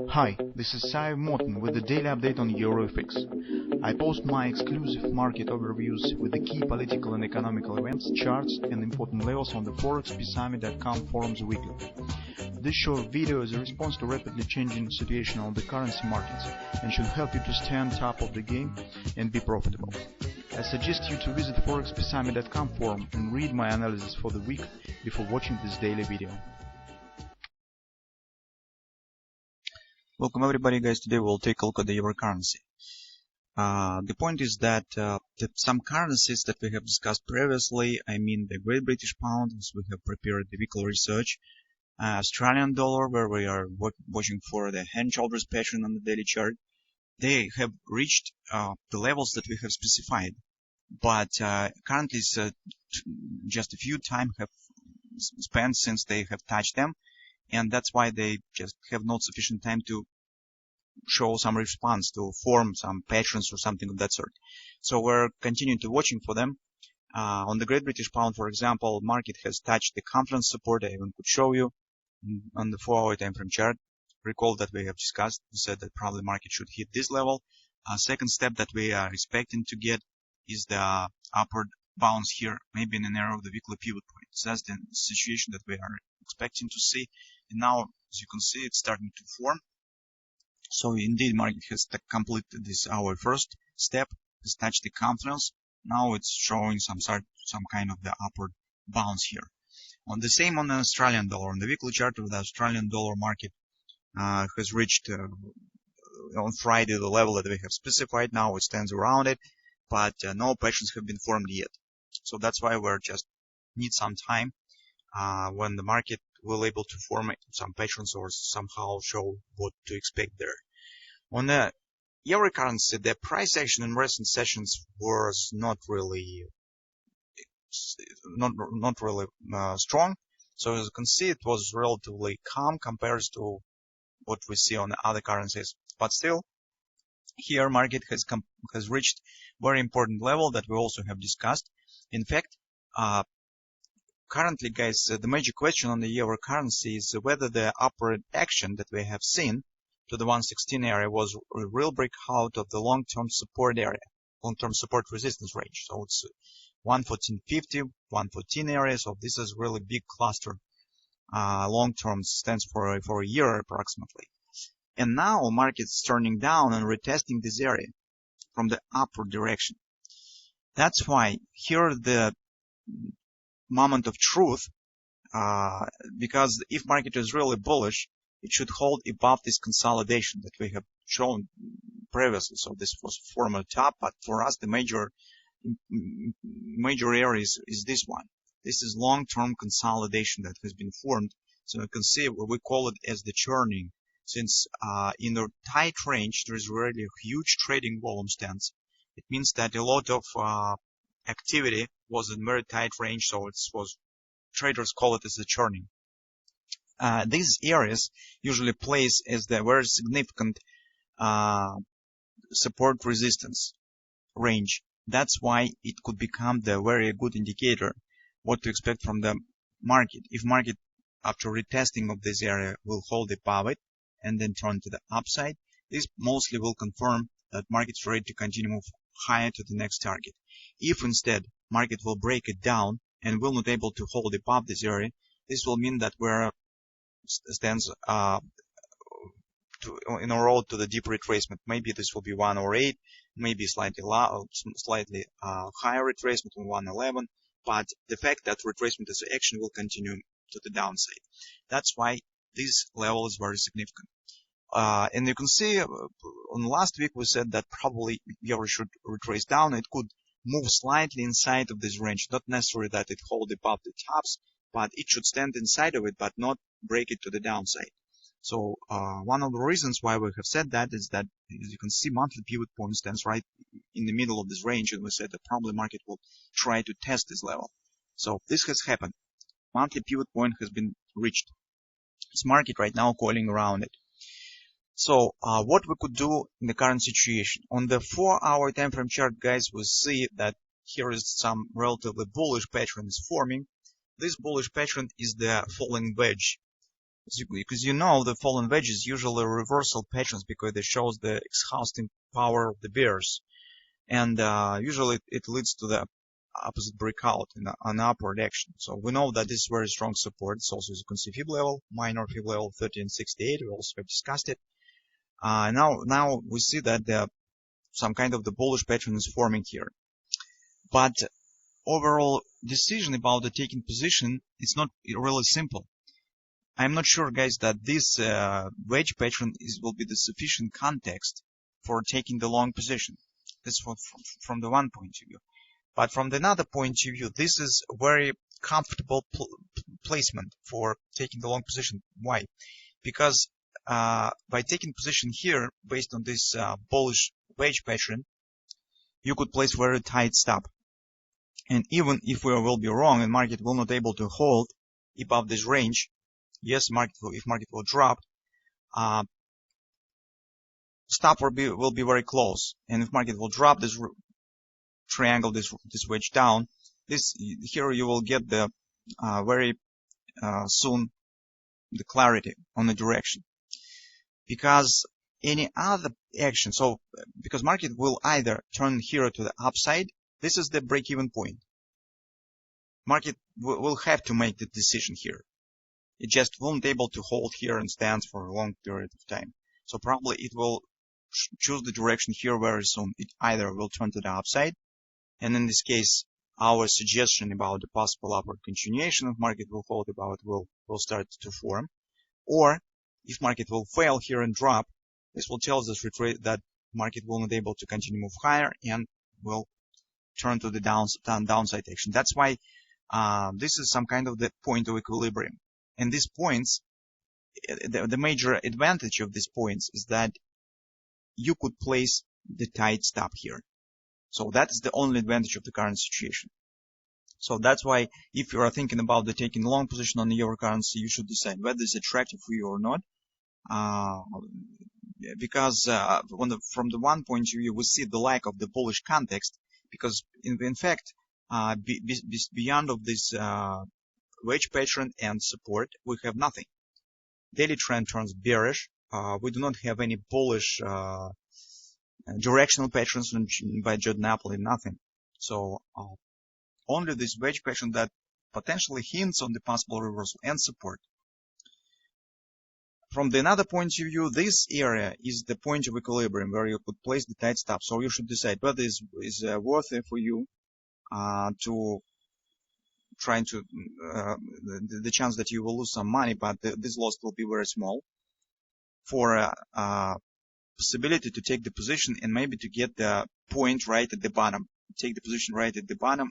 Hi, this is Sive Morten with the daily update on EuroFX. I post my exclusive market overviews with the key political and economical events, charts and important levels on the ForexPeaceArmy.com forums weekly. This short video is a response to rapidly changing situation on the currency markets and should help you to stay on top of the game and be profitable. I suggest you to visit ForexPeaceArmy.com forum and read my analysis for the week before watching this daily video. Welcome everybody, guys. Today we'll take a look at the euro currency. The point is that some currencies that we have discussed previously, I mean the Great British Pound, as we have prepared the weekly research, Australian dollar, where we are watching for the hand shoulders pattern on the daily chart, they have reached the levels that we have specified. But currently just a few time have spent since they have touched them. And that's why they just have not sufficient time to show some response, to form some patterns or something of that sort. So we're continuing to watching for them. On the Great British Pound, for example, market has touched the confidence support. I even could show you on the 4-hour time frame chart. Recall that we have discussed. We said that probably market should hit this level. Second step that we are expecting to get is the upward bounce here, maybe in an area of the weekly pivot point. So that's the situation that we are expecting to see. And now, as you can see, it's starting to form. So indeed, market has completed this, our first step, has touched the confidence. Now it's showing some kind of the upward bounce here. On the same on the Australian dollar, on the weekly chart of the Australian dollar market has reached on Friday the level that we have specified. Now it stands around it, but no patterns have been formed yet. So that's why we're just need some time when the market will able to form some patterns or somehow show what to expect there. On the euro currency, the price action in recent sessions was not really strong. So as you can see, it was relatively calm compared to what we see on the other currencies. But still, here market has reached very important level that we also have discussed. In fact, currently, guys, the major question on the euro currency is whether the upward action that we have seen to the 116 area was a real breakout of the long-term support area, long-term support resistance range. So it's 114.50, 114 area. So this is really big cluster. Long-term stands for a year approximately. And now market's turning down and retesting this area from the upward direction. That's why here the moment of truth, because if market is really bullish, it should hold above this consolidation that we have shown previously. So this was former top, but for us the major area is this one. This is long-term consolidation that has been formed. So you can see we call it as the churning. Since in the tight range there is really a huge trading volume stance. It means that a lot of activity was in very tight range, so traders call it as the churning. These areas usually place as the very significant support resistance range. That's why it could become the very good indicator what to expect from the market. If market after retesting of this area will hold above it and then turn to the upside, this mostly will confirm that market is ready to continue move higher to the next target. If instead market will break it down and will not able to hold above this area, this will mean that we're stands in a road to the deep retracement. Maybe this will be 108, maybe slightly higher retracement on 111, but the fact that retracement as action will continue to the downside. That's why this level is very significant. And you can see on last week we said that probably euro should retrace down. It could move slightly inside of this range, not necessarily that it hold above the tops, but it should stand inside of it, but not break it to the downside. So one of the reasons why we have said that is that, as you can see, monthly pivot point stands right in the middle of this range, and we said that probably market will try to test this level. So this has happened. Monthly pivot point has been reached. It's market right now calling around it. So what we could do in the current situation on the 4-hour time frame chart, guys, we see that here is some relatively bullish pattern is forming. This bullish pattern is the falling wedge because you know the fallen wedges usually reversal patterns because they shows the exhausting power of the bears, and usually it leads to the opposite breakout in an upward action. So we know that this is very strong support. It's also, as you can see, fib level, minor fib level 1368. We also have discussed it. Now we see that some kind of the bullish pattern is forming here, but overall decision about the taking position is not really simple. I'm not sure, guys, that this wedge pattern will be the sufficient context for taking the long position. This is from the one point of view. But from the another point of view, this is very comfortable placement for taking the long position. Why? Because by taking position here, based on this bullish wedge pattern, you could place very tight stop. And even if we will be wrong and market will not able to hold above this range, yes, if market will drop, stop will be very close. And if market will drop this triangle, this wedge down, here you will get the very soon the clarity on the direction. Because any other action, so because market will either turn here to the upside, this is the break-even point. Market will have to make the decision here. It just won't be able to hold here and stand for a long period of time. So probably it will choose the direction here very soon. It either will turn to the upside, and in this case, our suggestion about the possible upward continuation of market will hold about will start to form. Or if market will fail here and drop, this will tell us that market will not be able to continue move higher and will turn to the downside action. That's why this is some kind of the point of equilibrium. And these points, the major advantage of these points is that you could place the tight stop here. So that's the only advantage of the current situation. So that's why if you are thinking about the taking long position on the euro currency, you should decide whether it's attractive for you or not. Because from the one point of view, we see the lack of the bullish context, because in fact, beyond of this wedge pattern and support, we have nothing. Daily trend turns bearish. We do not have any bullish directional patterns by Jordan Napoli, nothing. So only this wedge pattern that potentially hints on the possible reversal and support. From the another point of view, this area is the point of equilibrium where you could place the tight stop. So you should decide whether it is worth it for you to trying to the chance that you will lose some money, but this loss will be very small, for possibility to take the position and maybe to get the point right at the bottom. Take the position right at the bottom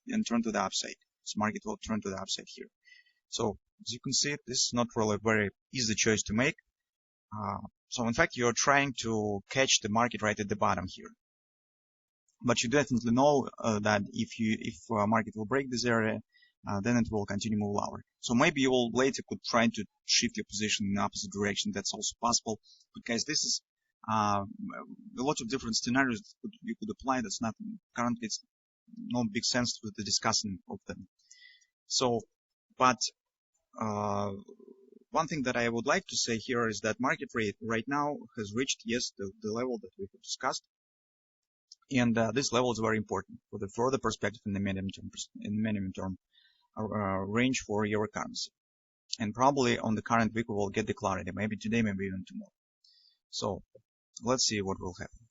and turn to the upside. So market will turn to the upside here. So as you can see, this is not really a very easy choice to make. So in fact, you're trying to catch the market right at the bottom here. But you definitely know that if market will break this area, then it will continue move lower. So maybe you will later could try to shift your position in the opposite direction. That's also possible, because this is a lot of different scenarios that you could apply. That's not currently, it's no big sense with the discussing of them. So, but one thing that I would like to say here is that market rate right now has reached, yes, the level that we have discussed, and this level is very important for the further perspective in the medium term range for euro currency. And probably on the current week we will get the clarity, maybe today, maybe even tomorrow. So let's see what will happen.